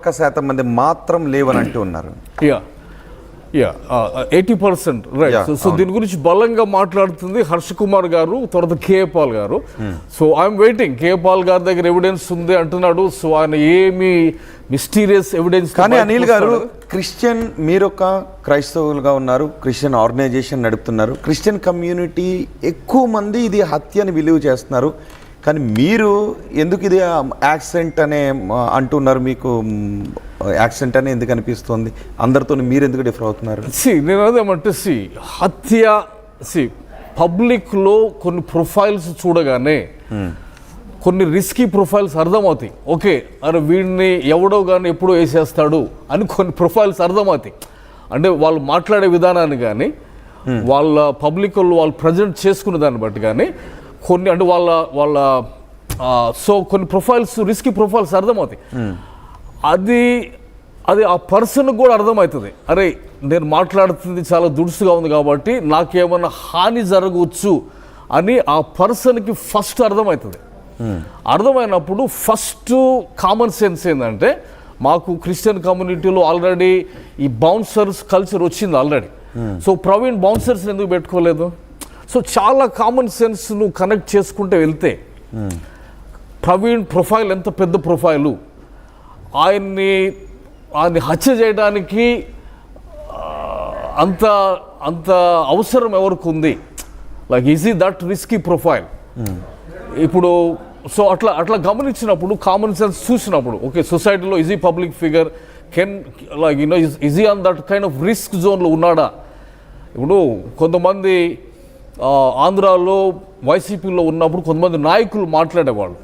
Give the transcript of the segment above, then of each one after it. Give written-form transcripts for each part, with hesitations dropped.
1% మంది మాత్రం లేవని అంటూ ఉన్నారు. 80% రైట్. సో దీని గురించి బలంగా మాట్లాడుతుంది హర్ష కుమార్ గారు, తర్వాత కేఏ పాల్ గారు. So I'm waiting. K A Paul గారి దగ్గర ఎవిడెన్స్ ఉంది అంటున్నాడు. సో ఆయన ఏమి మిస్టీరియస్ ఎవిడెన్స్. కానీ అనిల్ గారు, క్రిస్టియన్, మీరు ఒక క్రైస్తవులుగా ఉన్నారు, క్రిస్టియన్ ఆర్గనైజేషన్ నడుపుతున్నారు, క్రిస్టియన్ కమ్యూనిటీ ఎక్కువ మంది ఇది హత్యని బిలీవ్ చేస్తున్నారు. కానీ మీరు ఎందుకు ఇది యాక్సిడెంట్ అనే అంటున్నారు? మీకు యాక్సిడెంట్ అని ఎందుకు అనిపిస్తుంది? అందరితో మీరు ఎందుకు డిఫర్ అవుతున్నారు? నేను అదేమంటే హత్య పబ్లిక్లో కొన్ని ప్రొఫైల్స్ చూడగానే కొన్ని రిస్కీ ప్రొఫైల్స్ అర్థమవుతాయి. ఓకే, అరే వీడిని ఎవడో కానీ ఎప్పుడో వేసేస్తాడు అని కొన్ని ప్రొఫైల్స్ అర్థమవుతాయి. అంటే వాళ్ళు మాట్లాడే విధానాన్ని కానీ వాళ్ళ పబ్లిక్లో వాళ్ళు ప్రజెంట్ చేసుకునే దాన్ని బట్టి కానీ కొన్ని అంటే వాళ్ళ సో కొన్ని ప్రొఫైల్స్, రిస్కీ ప్రొఫైల్స్ అర్థమవుతాయి. అది ఆ పర్సన్కి కూడా అర్థమవుతుంది. అరే నేను మాట్లాడుతుంది చాలా దుడుసుగా ఉంది కాబట్టి నాకేమన్నా హాని జరగవచ్చు అని ఆ పర్సన్కి ఫస్ట్ అర్థమవుతుంది. అర్థమైనప్పుడు ఫస్ట్ కామన్ సెన్స్ ఏంటంటే, మాకు క్రిస్టియన్ కమ్యూనిటీలో ఆల్రెడీ ఈ బౌన్సర్స్ కల్చర్ వచ్చింది ఆల్రెడీ. సో ప్రవీణ్ బౌన్సర్స్ ఎందుకు పెట్టుకోలేదు? సో చాలా కామన్ సెన్స్ నువ్వు కనెక్ట్ చేసుకుంటే వెళ్తే ప్రవీణ్ ప్రొఫైల్ ఎంత పెద్ద ప్రొఫైలు, ఆయన్ని హత్య చేయడానికి అంత అవసరం ఎవరికి ఉంది? Like is that risky profile? ఇప్పుడు సో అట్లా గమనించినప్పుడు, కామన్ సెన్స్ చూసినప్పుడు, ఓకే సొసైటీలో easy public figure can like easy on that kind of risk జోన్లో ఉన్నాడా? ఇప్పుడు కొంతమంది ఆంధ్రాలో వైసీపీలో ఉన్నప్పుడు కొంతమంది నాయకులు మాట్లాడేవాళ్ళు,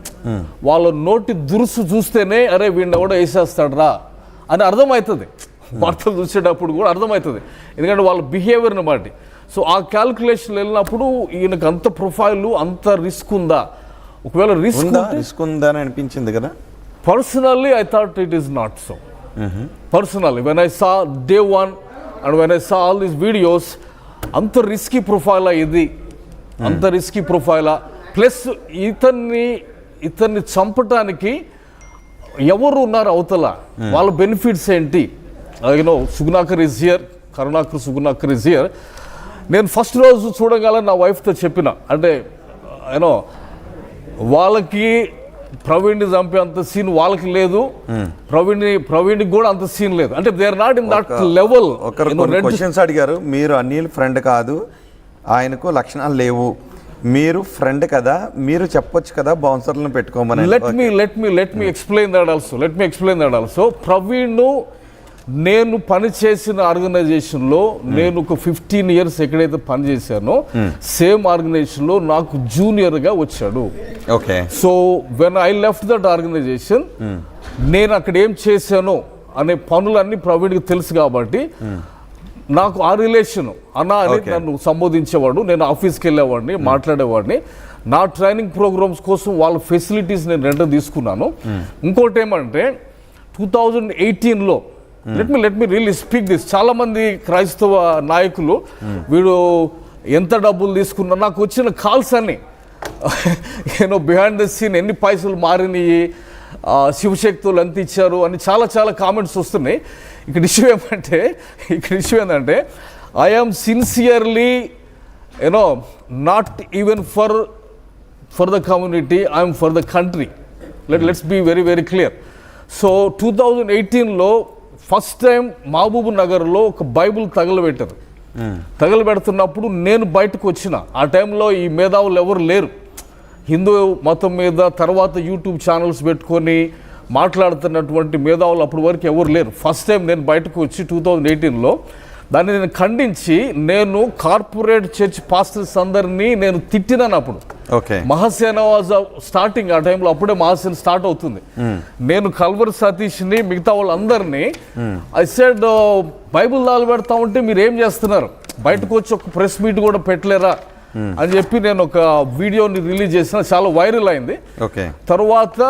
వాళ్ళ నోటి దురుసు చూస్తేనే అరే వీడిని ఎవడో వేసేస్తాడరా అని అర్థమవుతుంది. వార్తలు చూసేటప్పుడు కూడా అర్థమవుతుంది, ఎందుకంటే వాళ్ళ బిహేవియర్ని బట్టి. సో ఆ క్యాల్కులేషన్ వెళ్ళినప్పుడు ఈయనకు అంత ప్రొఫైల్, అంత రిస్క్ ఉందా? ఒకవేళ రిస్క్ ఉందా అని అనిపించింది కదా. Personally I thought it is not so. Personally when I saw day one and when I saw all these videos, అంత రిస్కీ ప్రొఫైలా ఇది? అంత రిస్కీ ప్రొఫైలా? ప్లస్ ఇతన్ని చంపటానికి ఎవరు ఉన్నారు అవతల? వాళ్ళ బెనిఫిట్స్ ఏంటి? Sugunakar is here, Karunakar Sugunakar is here. నేను ఫస్ట్ రోజు చూడగల నా వైఫ్తో చెప్పిన, అంటే వాళ్ళకి ప్రవీణ్ని చంపే అంత సీన్ వాళ్ళకి లేదు, ప్రవీణ్కి కూడా అంత సీన్ లేదు. అంటే they are not in that level. Questions అడిగారు, మీరు అనిల్ ఫ్రెండ్ కాదు, ఆయనకు లక్షణాలు లేవు, మీరు ఫ్రెండ్ కదా, మీరు చెప్పొచ్చు కదా బౌన్సర్లను పెట్టుకోమని. Let me explain that also. Praveen, నేను పనిచేసిన ఆర్గనైజేషన్లో నేను ఒక 15 years ఎక్కడైతే పనిచేశానో సేమ్ ఆర్గనైజేషన్లో నాకు జూనియర్గా వచ్చాడు. Okay. So when I left that organisation, నేను అక్కడ ఏం చేశానో అనే పనులన్నీ ప్రవీణ్కి తెలుసు కాబట్టి నాకు ఆ రిలేషన్ అన్న అని నన్ను సంబోధించేవాడు. నేను ఆఫీస్కి వెళ్ళేవాడిని, మాట్లాడేవాడిని. నా ట్రైనింగ్ ప్రోగ్రామ్స్ కోసం వాళ్ళ ఫెసిలిటీస్ నేను రెంట్ తీసుకున్నాను. ఇంకోటి ఏమంటే 2018లో let me really speak this. చాలా మంది క్రైస్తవ నాయకులు వీడు ఎంత డబ్బులు తీసుకున్నా, నాకు వచ్చిన కాల్స్ అన్ని బిహైండ్ ద సీన్ ఎన్ని పైసలు మారినాయి, శివశక్తులు ఎంత ఇచ్చారు అని చాలా కామెంట్స్ వస్తున్నాయి. ఇక్కడ ఇష్యూ ఏంటంటే I am sincerely not even for the community, I'm for the country. Let's be very clear. So 2018లో ఫస్ట్ టైం మహబూబ్ నగర్లో ఒక బైబుల్ తగలబెడుతున్నప్పుడు నేను బయటకు వచ్చిన. ఆ టైంలో ఈ మేధావులు ఎవరు లేరు హిందూ మతం మీద. తర్వాత యూట్యూబ్ ఛానల్స్ పెట్టుకొని మాట్లాడుతున్నటువంటి మేధావులు అప్పటి వరకు ఎవరు లేరు. ఫస్ట్ టైం నేను బయటకు వచ్చి 2018లో దాన్ని నేను ఖండించి, నేను కార్పొరేట్ చర్చ్ పాస్టర్స్ అందరినీ నేను తిట్టినాను అప్పుడు. Mahasena was starting. ఆ టైంలో అప్పుడే మహాసేన స్టార్ట్ అవుతుంది. నేను కల్వర్ సతీష్ని, మిగతా వాళ్ళందరినీ ఐ సెడ్, బైబుల్ దాలు పెడతా ఉంటే మీరు ఏం చేస్తున్నారు, బయటకు వచ్చి ఒక ప్రెస్ మీట్ కూడా పెట్టలేరా అని చెప్పి నేను ఒక వీడియోని రిలీజ్ చేసిన. చాలా వైరల్ అయింది. తర్వాత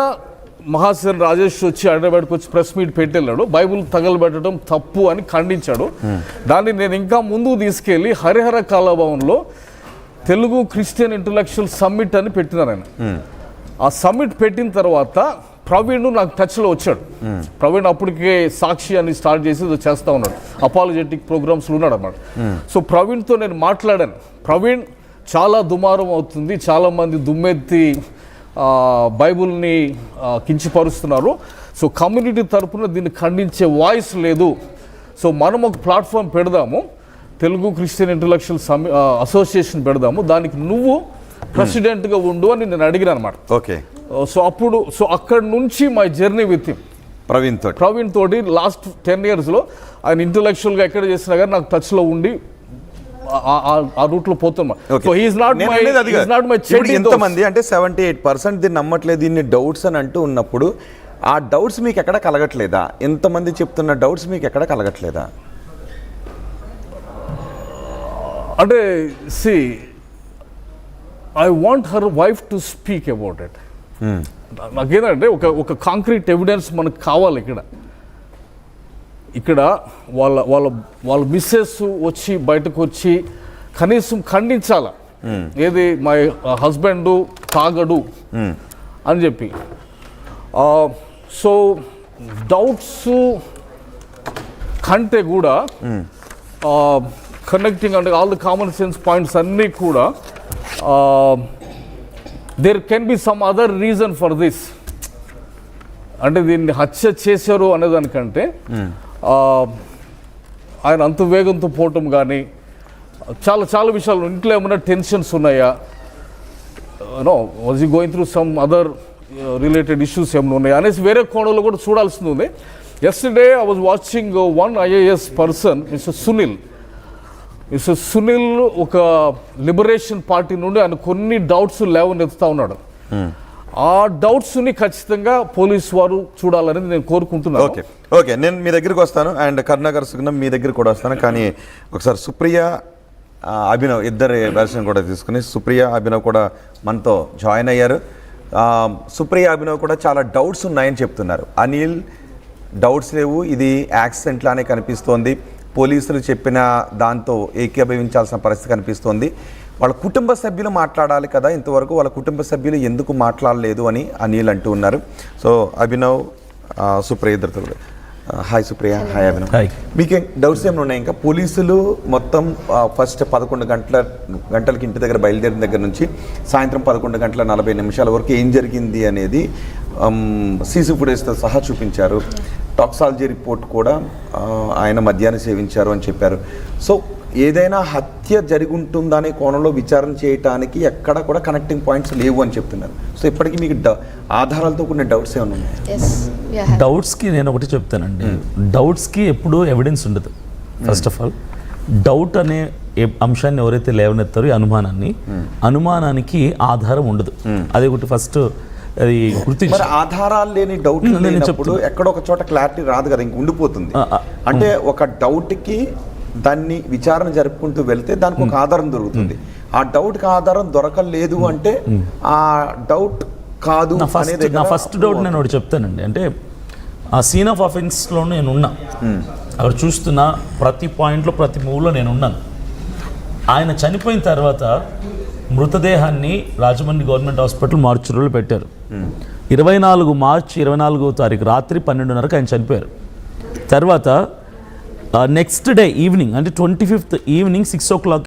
మహాసేన్ రాజేష్ వచ్చి హైదరాబాద్కి వచ్చి ప్రెస్ మీట్ పెట్టెళ్ళాడు. బైబుల్ తగలబెట్టడం తప్పు అని ఖండించాడు. దాన్ని నేను ఇంకా ముందుకు తీసుకెళ్ళి హరిహర కళాభవన్లో తెలుగు క్రిస్టియన్ ఇంటలెక్చువల్ సమ్మిట్ అని పెట్టినారు ఆయన. ఆ సమ్మిట్ పెట్టిన తర్వాత ప్రవీణ్ నాకు టచ్లో వచ్చాడు. ప్రవీణ్ అప్పటికే సాక్షి అని స్టార్ట్ చేసి ఏదో చేస్తూ ఉన్నాడు, అపాలజెటిక్ ప్రోగ్రామ్స్లో ఉన్నాడు అన్నమాట. సో ప్రవీణ్తో నేను మాట్లాడాను. ప్రవీణ్ చాలా దుమారం అవుతుంది, చాలామంది దుమ్మెత్తి బైబుల్ని కించపరుస్తున్నారు. సో కమ్యూనిటీ తరపున దీన్ని ఖండించే వాయిస్ లేదు. సో మనం ఒక ప్లాట్ఫామ్ పెడదాము, తెలుగు క్రిస్టియన్ ఇంటలెక్చువల్ అసోసియేషన్ పెడదాము, దానికి నువ్వు ప్రెసిడెంట్గా ఉండు అని నేను అడిగిన అనమాట. ఓకే. సో అక్కడ నుంచి my journey with him, Praveen తోటి లాస్ట్ 10 yearsలో ఆయన ఇంటలెక్చువల్గా ఎక్కడ చేసినా కానీ నాకు టచ్లో ఉండి ఆ రూట్లో పోతున్నా. సో హీఈస్ నాట్ మై ఎంతమంది అంటే 78% దీన్ని నమ్మట్లేదు, దీన్ని డౌట్స్ అని అంటూ ఉన్నప్పుడు ఆ డౌట్స్ మీకు ఎక్కడ కలగట్లేదా? ఎంతమంది చెప్తున్న డౌట్స్ మీకు ఎక్కడ కలగట్లేదా? అంటే see I want her wife to speak about it. నాకేంటంటే ఒక కాంక్రీట్ ఎవిడెన్స్ మనకు కావాలి. ఇక్కడ వాళ్ళ మిస్సెస్ వచ్చి బయటకు వచ్చి కనీసం ఖండించాల, ఏది మై హస్బెండ్ తాగడు అని చెప్పి. సో డౌట్స్ కంటే కూడా కనెక్టింగ్ అంటే all the common sense points అన్నీ కూడా there can be some other reason for this. అంటే దీన్ని హత్య చేశారు అనేదానికంటే ఆయన అంత వేగంతో పోవటం కానీ చాలా విషయాలు, ఇంట్లో ఏమైనా టెన్షన్స్ ఉన్నాయా, no was you going through some other related issues ఏమైనా ఉన్నాయా అనేసి వేరే కోణంలో కూడా చూడాల్సింది ఉంది. Yesterday I was watching one IAS person, mister Sunil ఒక లిబరేషన్ పార్టీ నుండి ఆయన కొన్ని డౌట్స్ లేవనెత్తుతా ఉన్నాడు. ఆ డౌట్స్ని ఖచ్చితంగా పోలీసు వారు చూడాలని నేను కోరుకుంటున్నాను. ఓకే, నేను మీ దగ్గరికి వస్తాను అండ్ కరుణాకర్ సుగుణం మీ దగ్గరికి కూడా వస్తాను. కానీ ఒకసారి సుప్రియ అభినవ్ ఇద్దరి వెర్షన్ కూడా తీసుకుని సుప్రియ అభినవ్ కూడా మనతో జాయిన్ అయ్యారు. సుప్రియ అభినవ్ కూడా చాలా డౌట్స్ ఉన్నాయని చెప్తున్నారు. అనిల్ డౌట్స్ లేవు, ఇది యాక్సిడెంట్ లానే కనిపిస్తోంది, పోలీసులు చెప్పిన దాంతో ఏకీభవించాల్సిన పరిస్థితి కనిపిస్తోంది, వాళ్ళ కుటుంబ సభ్యులు మాట్లాడాలి కదా, ఇంతవరకు వాళ్ళ కుటుంబ సభ్యులు ఎందుకు మాట్లాడలేదు అని అనిల్ అంటూ ఉన్నారు. సో అభినవ్, సుప్రియ ఇద్దరితో కూడా. Hi Supriya, hi Abhinav. మీకేం డౌట్స్ ఏమైనా ఉన్నాయి? ఇంకా పోలీసులు మొత్తం ఫస్ట్ 11 గంటలకి ఇంటి దగ్గర బయలుదేరిన దగ్గర నుంచి సాయంత్రం 11:40 వరకు ఏం జరిగింది అనేది సీసీ ఫుటేజ్తో సహా చూపించారు. టాక్సాలజీ రిపోర్ట్ కూడా ఆయన మద్యాన్ని సేవించారు అని చెప్పారు. సో ఏదైనా హత్య జరిగి ఉంటుందనే కోణంలో విచారణ చేయడానికి ఎక్కడ కూడా కనెక్టింగ్ పాయింట్స్ లేవు అని చెప్తున్నారు. సో ఇప్పటికీ మీకు ఆధారాలతో కూడిన డౌట్స్ ఏమైనా ఉన్నాయి? డౌట్స్కి నేను ఒకటి చెప్తానండి, డౌట్స్కి ఎప్పుడూ ఎవిడెన్స్ ఉండదు. ఫస్ట్ ఆఫ్ ఆల్ డౌట్ అనే అంశాన్ని ఎవరైతే లేవనెత్తారో అనుమానానికి ఆధారం ఉండదు. అది ఒకటి ఫస్ట్ అది గుర్తించి. ఆధారాలు లేని డౌట్ లేనప్పుడు ఎక్కడో ఒక చోట క్లారిటీ రాదు కదా, ఇంక ఉండిపోతుంది. అంటే ఒక డౌట్కి దాన్ని విచారణ జరుపుకుంటూ వెళ్తే దానికి ఒక ఆధారం దొరుకుతుంది. ఆ డౌట్కి ఆధారం దొరకలేదు అంటే ఆ డౌట్ కాదు. నా ఫస్ట్ డౌట్ నేను ఒకటి చెప్తానండి, అంటే ఆ సీన్ ఆఫ్ అఫెన్స్లో నేను ఉన్నా, అక్కడ చూస్తున్న ప్రతి పాయింట్లో ప్రతి మూవ్లో నేను ఉన్నాను. ఆయన చనిపోయిన తర్వాత మృతదేహాన్ని రాజమండ్రి గవర్నమెంట్ హాస్పిటల్ మార్చురీలో పెట్టారు. 24 మార్చి 24వ తారీఖు రాత్రి 12:30కి ఆయన చనిపోయారు. తర్వాత నెక్స్ట్ డే ఈవినింగ్ అంటే 25th ఈవినింగ్ 6 o'clock